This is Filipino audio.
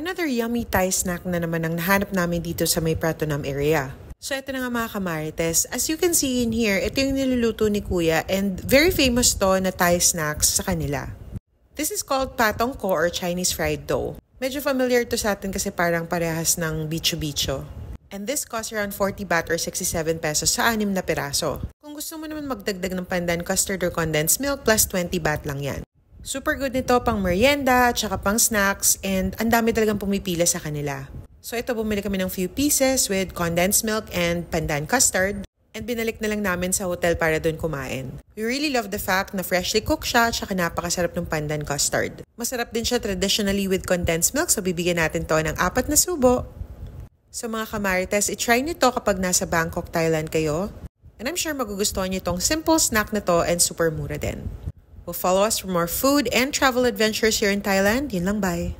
Another yummy Thai snack na naman ang nahanap namin dito sa may Pratunam area. So ito na nga mga kamarites, as you can see in here, ito yung niluluto ni Kuya and very famous to na Thai snacks sa kanila. This is called patong ko or Chinese fried dough. Medyo familiar to sa atin kasi parang parehas ng bicho-bicho. And this costs around 40 baht or 67 pesos sa 6 na piraso. Kung gusto mo naman magdagdag ng pandan custard or condensed milk plus 20 baht lang yan. Super good nito pang merienda, tsaka pang snacks, and ang dami talagang pumipila sa kanila. So ito, bumili kami ng few pieces with condensed milk and pandan custard, and binalik na lang namin sa hotel para doon kumain. We really love the fact na freshly cooked siya, tsaka napakasarap ng pandan custard. Masarap din siya traditionally with condensed milk, so bibigyan natin to ng 4 na subo. So mga kamarites, i-try nyo to kapag nasa Bangkok, Thailand kayo. And I'm sure magugustuhan nyo tong simple snack na to and super mura din. Will follow us for more food and travel adventures here in Thailand. Yun lang, bye!